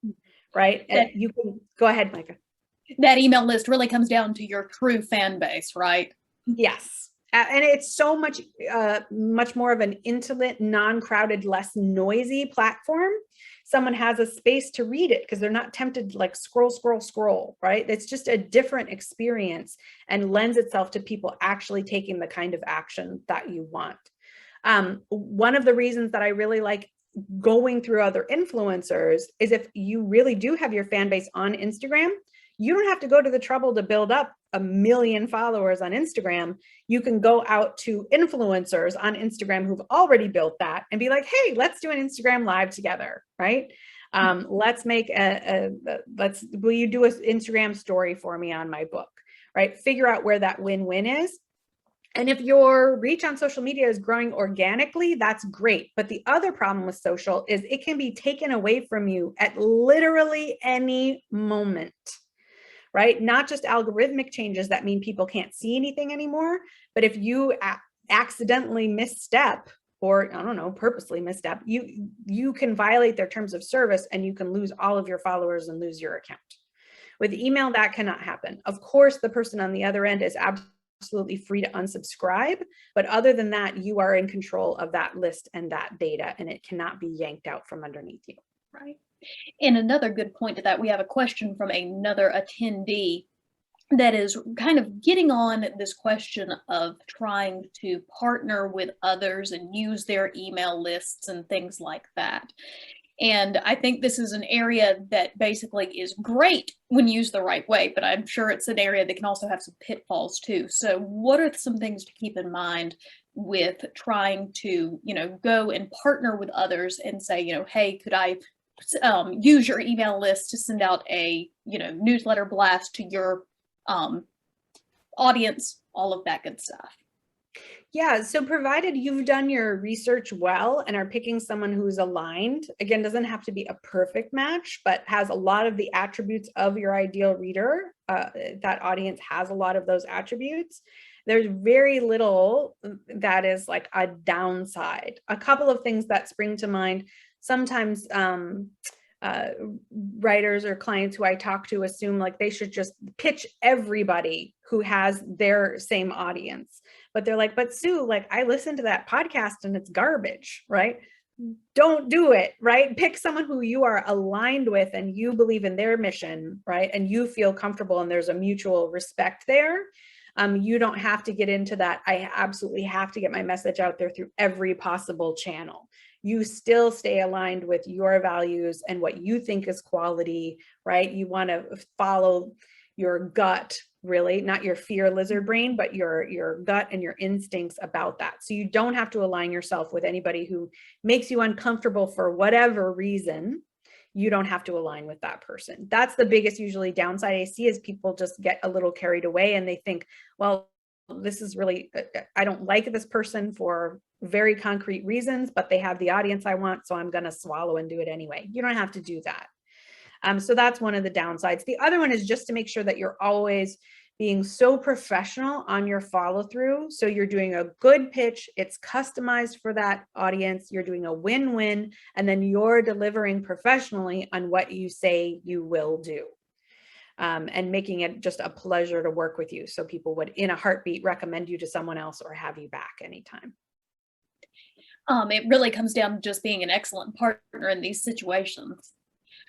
right? And you can go ahead, Micah. That email list really comes down to your true fan base, right? Yes. And it's so much more of an intimate, non-crowded, less noisy platform. Someone has a space to read it because they're not tempted to scroll, right? It's just a different experience and lends itself to people actually taking the kind of action that you want. One of the reasons that I really like going through other influencers is if you really do have your fan base on Instagram, you don't have to go to the trouble to build up 1 million followers on Instagram. You can go out to influencers on Instagram who've already built that and be like, hey, let's do an Instagram live together, right? Let's make will you do an Instagram story for me on my book, right? Figure out where that win-win is. And if your reach on social media is growing organically, that's great. But the other problem with social is it can be taken away from you at literally any moment, right? Not just algorithmic changes that mean people can't see anything anymore, but if you accidentally misstep, or I don't know, purposely misstep, you can violate their terms of service and you can lose all of your followers and lose your account. With email, that cannot happen. Of course, the person on the other end is absolutely free to unsubscribe, but other than that, you are in control of that list and that data, and it cannot be yanked out from underneath you. Right. And another good point to that, we have a question from another attendee that is kind of getting on this question of trying to partner with others and use their email lists and things like that. And I think this is an area that basically is great when used the right way, but I'm sure it's an area that can also have some pitfalls too. So what are some things to keep in mind with trying to, go and partner with others and say, hey, could I use your email list to send out a, newsletter blast to your audience, all of that good stuff? Yeah, so provided you've done your research well and are picking someone who's aligned, again, doesn't have to be a perfect match, but has a lot of the attributes of your ideal reader, that audience has a lot of those attributes, there's very little that is like a downside. A couple of things that spring to mind, sometimes writers or clients who I talk to assume like they should just pitch everybody who has their same audience. But they're like, but Sue, like I listened to that podcast and it's garbage, right? don't do it, right? Pick someone who you are aligned with and you believe in their mission, right? And you feel comfortable and there's a mutual respect there. You don't have to get into that. I absolutely have to get my message out there through every possible channel. You still stay aligned with your values and what you think is quality, right? You want to follow your gut, really, not your fear lizard brain, but your gut and your instincts about that. So you don't have to align yourself with anybody who makes you uncomfortable for whatever reason. You don't have to align with that person. That's the biggest usually downside I see, is people just get a little carried away and they think, well, this is really, I don't like this person for very concrete reasons, but they have the audience I want, so I'm going to swallow and do it anyway. You don't have to do that. So that's one of the downsides. The other one is just to make sure that you're always being so professional on your follow through. So you're doing a good pitch, it's customized for that audience, you're doing a win-win, and then you're delivering professionally on what you say you will do. And making it just a pleasure to work with you. So people would in a heartbeat recommend you to someone else or have you back anytime. It really comes down to just being an excellent partner in these situations.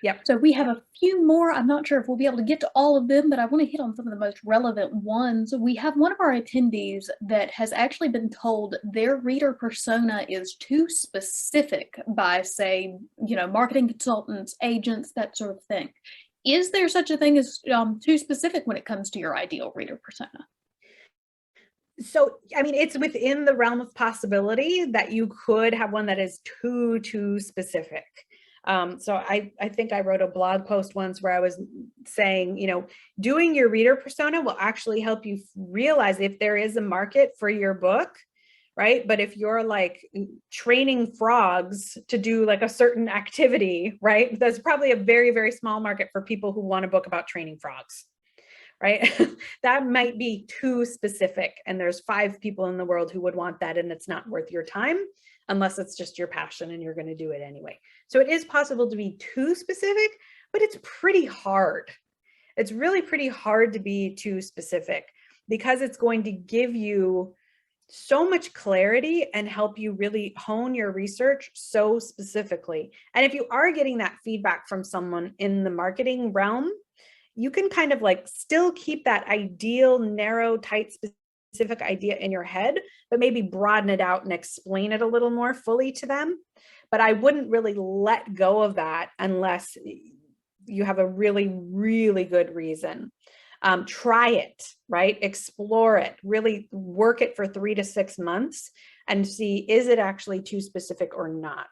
Yep. So we have a few more. I'm not sure if we'll be able to get to all of them, but I want to hit on some of the most relevant ones. We have one of our attendees that has actually been told their reader persona is too specific by, say, marketing consultants, agents, that sort of thing. Is there such a thing as too specific when it comes to your ideal reader persona? So, I mean, it's within the realm of possibility that you could have one that is too specific. So I think I wrote a blog post once where I was saying, doing your reader persona will actually help you realize if there is a market for your book, right? But if you're like training frogs to do like a certain activity, right? There's probably a very, very small market for people who want a book about training frogs, right? That might be too specific. And there's 5 people in the world who would want that, and it's not worth your time unless it's just your passion and you're going to do it anyway. So it is possible to be too specific, but it's pretty hard. It's really pretty hard to be too specific because it's going to give you so much clarity and help you really hone your research so specifically. And if you are getting that feedback from someone in the marketing realm, you can kind of like still keep that ideal, narrow, tight, specific idea in your head, but maybe broaden it out and explain it a little more fully to them. But I wouldn't really let go of that unless you have a really, really good reason. Try it, right? Explore it, really work it for 3 to 6 months and see, is it actually too specific or not?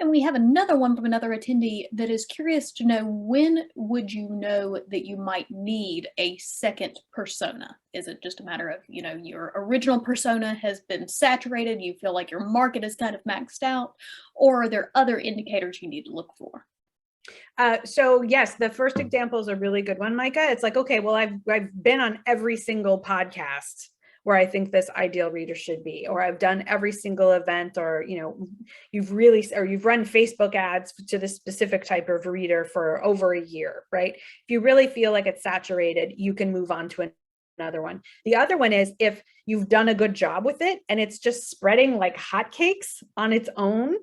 And we have another one from another attendee that is curious to know, when would you know that you might need a second persona? Is it just a matter of, your original persona has been saturated, you feel like your market is kind of maxed out, or are there other indicators you need to look for? So yes, the first example is a really good one, Micah. It's like, okay, well, I've been on every single podcast where I think this ideal reader should be, or I've done every single event, or, you've run Facebook ads to this specific type of reader for over a year, right? If you really feel like it's saturated, you can move on to another one. The other one is if you've done a good job with it and it's just spreading like hotcakes on its own,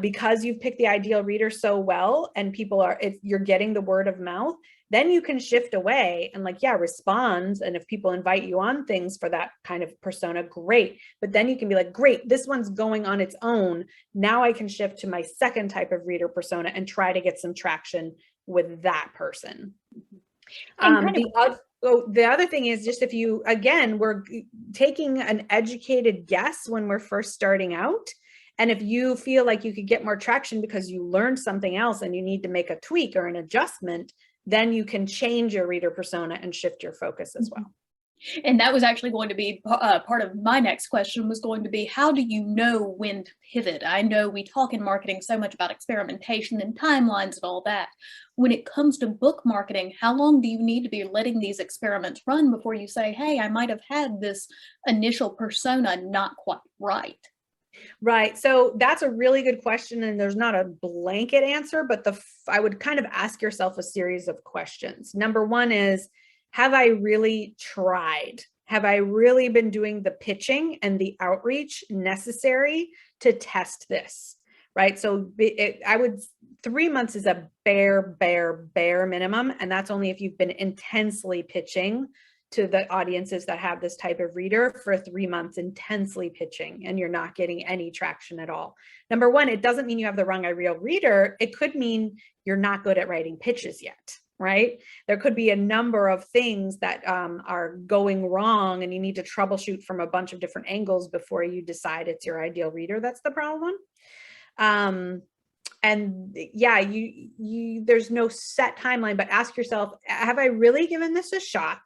because you've picked the ideal reader so well and if you're getting the word of mouth, then you can shift away and respond. And if people invite you on things for that kind of persona, great. But then you can be like, great, this one's going on its own. Now I can shift to my second type of reader persona and try to get some traction with that person. The other thing is just if you, again, we're taking an educated guess when we're first starting out. And if you feel like you could get more traction because you learned something else and you need to make a tweak or an adjustment, then you can change your reader persona and shift your focus as well. And that was actually going to be part of my next question, was going to be, how do you know when to pivot? I know we talk in marketing so much about experimentation and timelines and all that. When it comes to book marketing, how long do you need to be letting these experiments run before you say, hey, I might have had this initial persona not quite right? Right. So that's a really good question. And there's not a blanket answer, but I would kind of ask yourself a series of questions. Number one is, have I really tried Have I really been doing the pitching and the outreach necessary to test this? Right. So 3 months is a bare minimum. And that's only if you've been intensely pitching to the audiences that have this type of reader for 3 months, intensely pitching, and you're not getting any traction at all. Number one, it doesn't mean you have the wrong ideal reader. It could mean you're not good at writing pitches yet, right? There could be a number of things that are going wrong, and you need to troubleshoot from a bunch of different angles before you decide it's your ideal reader that's the problem. And yeah, there's no set timeline, but ask yourself, have I really given this a shot?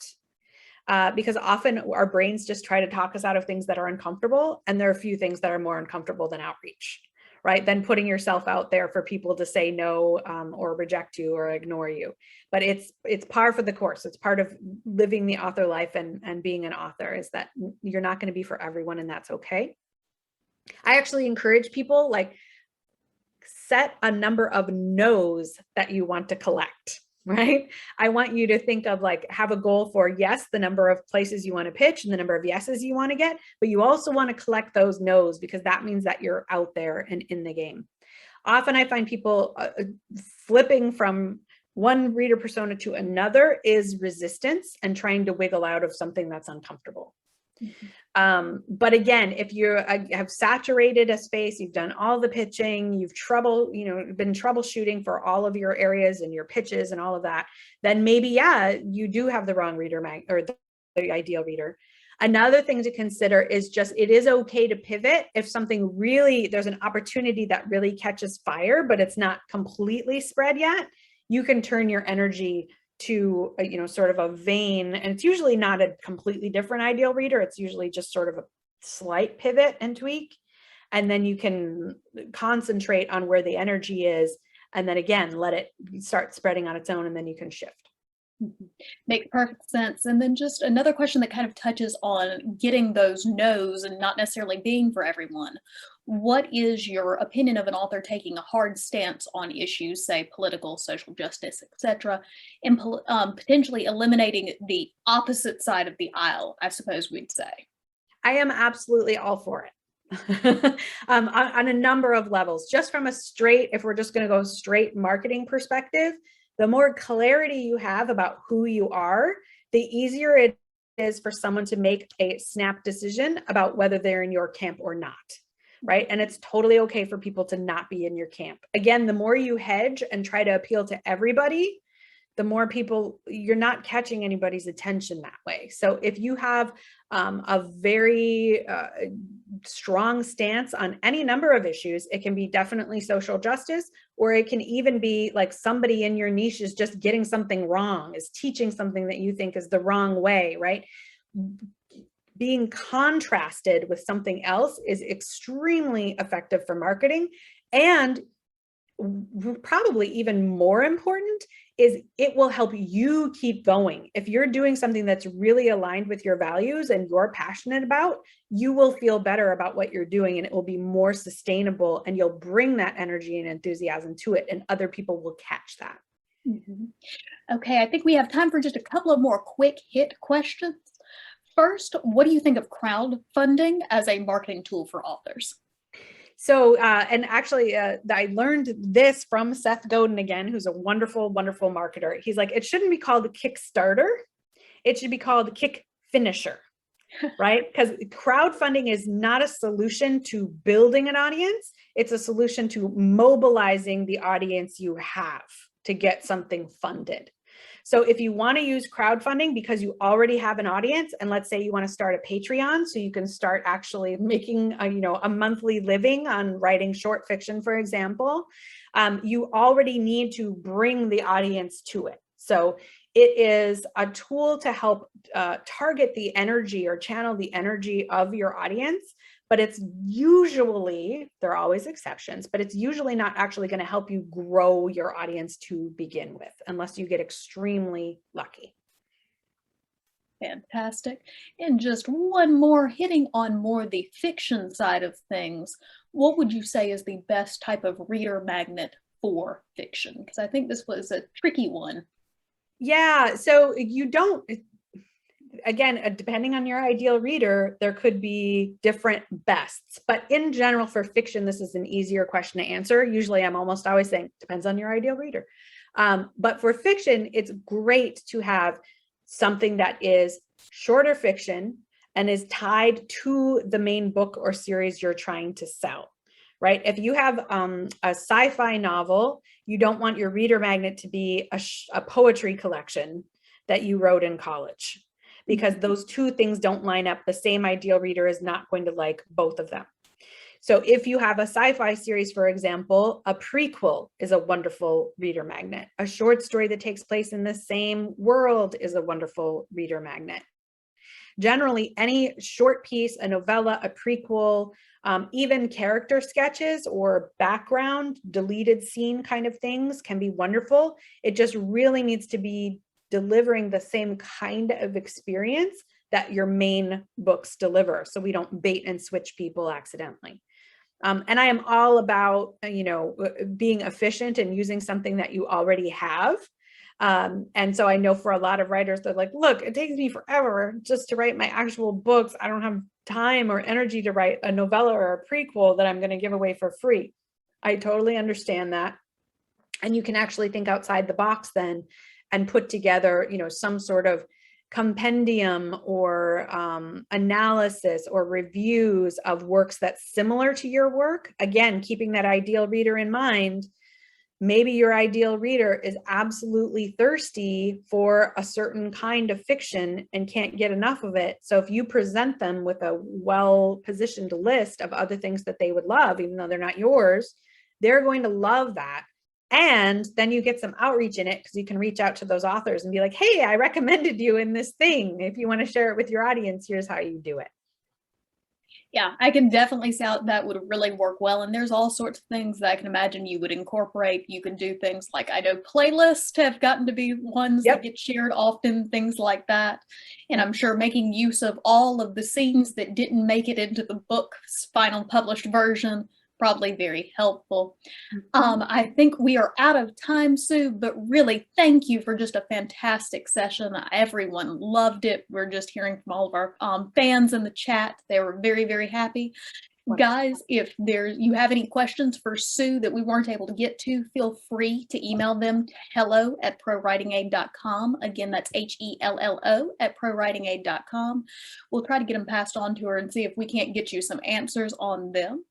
Because often our brains just try to talk us out of things that are uncomfortable. And there are a few things that are more uncomfortable than outreach, right? Then putting yourself out there for people to say no, or reject you or ignore you. But it's par for the course. It's part of living the author life and being an author, is that you're not going to be for everyone, and that's okay. I actually encourage people, like, set a number of no's that you want to collect, right? I want you to think of, like, have a goal for, yes, the number of places you want to pitch and the number of yeses you want to get, but you also want to collect those no's, because that means that you're out there and in the game. Often I find people flipping from one reader persona to another is resistance and trying to wiggle out of something that's uncomfortable. But again, if you have saturated a space, you've done all the pitching, you've been troubleshooting for all of your areas and your pitches and all of that, then maybe, yeah, you do have the wrong reader or the ideal reader. Another thing to consider is just, it is okay to pivot if something really, there's an opportunity that really catches fire, but it's not completely spread yet. You can turn your energy to sort of a vein, and it's usually not a completely different ideal reader. It's usually just sort of a slight pivot and tweak, and then you can concentrate on where the energy is, and then again let it start spreading on its own, and then you can shift. Makes perfect sense. And then just another question that kind of touches on getting those no's and not necessarily being for everyone. What is your opinion of an author taking a hard stance on issues, say political, social justice, etc., and potentially eliminating the opposite side of the aisle, I suppose we'd say? I am absolutely all for it. On a number of levels. Just from if we're just going to go straight marketing perspective, the more clarity you have about who you are, the easier it is for someone to make a snap decision about whether they're in your camp or not, right? And it's totally okay for people to not be in your camp. Again, the more you hedge and try to appeal to everybody, the more people, you're not catching anybody's attention that way. So if you have a very strong stance on any number of issues, it can be definitely social justice, or it can even be like somebody in your niche is just getting something wrong, is teaching something that you think is the wrong way, right? Being contrasted with something else is extremely effective for marketing. And probably even more important is it will help you keep going. If you're doing something that's really aligned with your values and you're passionate about, you will feel better about what you're doing, and it will be more sustainable, and you'll bring that energy and enthusiasm to it, and other people will catch that. Mm-hmm. Okay, I think we have time for just a couple of more quick hit questions. First, what do you think of crowdfunding as a marketing tool for authors? So, and actually, I learned this from Seth Godin again, who's a wonderful, wonderful marketer. He's like, it shouldn't be called a Kickstarter. It should be called Kick Finisher, right? Because crowdfunding is not a solution to building an audience. It's a solution to mobilizing the audience you have to get something funded. So if you want to use crowdfunding because you already have an audience, and let's say you want to start a Patreon so you can start actually making a monthly living on writing short fiction, for example, you already need to bring the audience to it. So it is a tool to help target the energy or channel the energy of your audience. But it's usually, there are always exceptions, but it's usually not actually going to help you grow your audience to begin with, unless you get extremely lucky. Fantastic. And just one more, hitting on more the fiction side of things, what would you say is the best type of reader magnet for fiction? Because I think this was a tricky one. Yeah, so again, depending on your ideal reader, there could be different bests. But in general, for fiction, this is an easier question to answer. Usually I'm almost always saying, depends on your ideal reader. But for fiction, it's great to have something that is shorter fiction and is tied to the main book or series you're trying to sell, right? If you have a sci-fi novel, you don't want your reader magnet to be a poetry collection that you wrote in college, because those two things don't line up. The same ideal reader is not going to like both of them. So if you have a sci-fi series, for example, a prequel is a wonderful reader magnet. A short story that takes place in the same world is a wonderful reader magnet. Generally, any short piece, a novella, a prequel, even character sketches or background, deleted scene kind of things can be wonderful. It just really needs to be delivering the same kind of experience that your main books deliver, so we don't bait and switch people accidentally. And I am all about, being efficient and using something that you already have. And so I know for a lot of writers, they're like, look, it takes me forever just to write my actual books. I don't have time or energy to write a novella or a prequel that I'm going to give away for free. I totally understand that. And you can actually think outside the box then and put together, some sort of compendium or analysis or reviews of works that's similar to your work. Again, keeping that ideal reader in mind. Maybe your ideal reader is absolutely thirsty for a certain kind of fiction and can't get enough of it. So if you present them with a well-positioned list of other things that they would love, even though they're not yours, they're going to love that. And then you get some outreach in it, because you can reach out to those authors and be like, hey, I recommended you in this thing. If you want to share it with your audience, here's how you do it. Yeah, I can definitely see how that would really work well. And there's all sorts of things that I can imagine you would incorporate. You can do things like, I know playlists have gotten to be ones that get shared often, things like that. And I'm sure making use of all of the scenes that didn't make it into the book's final published version, probably very helpful. I think we are out of time, Sue, but really thank you for just a fantastic session. Everyone loved it. We're just hearing from all of our fans in the chat. They were very, very happy. Guys, if you have any questions for Sue that we weren't able to get to, feel free to email them to hello@ProWritingAid.com. Again, that's HELLO@ProWritingAid.com. We'll try to get them passed on to her and see if we can't get you some answers on them.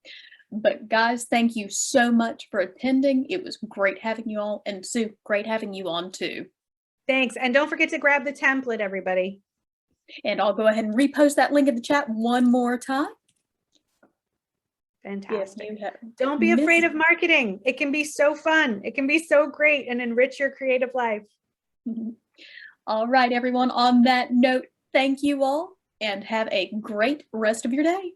But guys, thank you so much for attending. It was great having you all. And Sue, great having you on too. Thanks. And don't forget to grab the template, everybody. And I'll go ahead and repost that link in the chat one more time. Fantastic. Don't be afraid of marketing. It can be so fun. It can be so great and enrich your creative life. All right, everyone. On that note, thank you all and have a great rest of your day.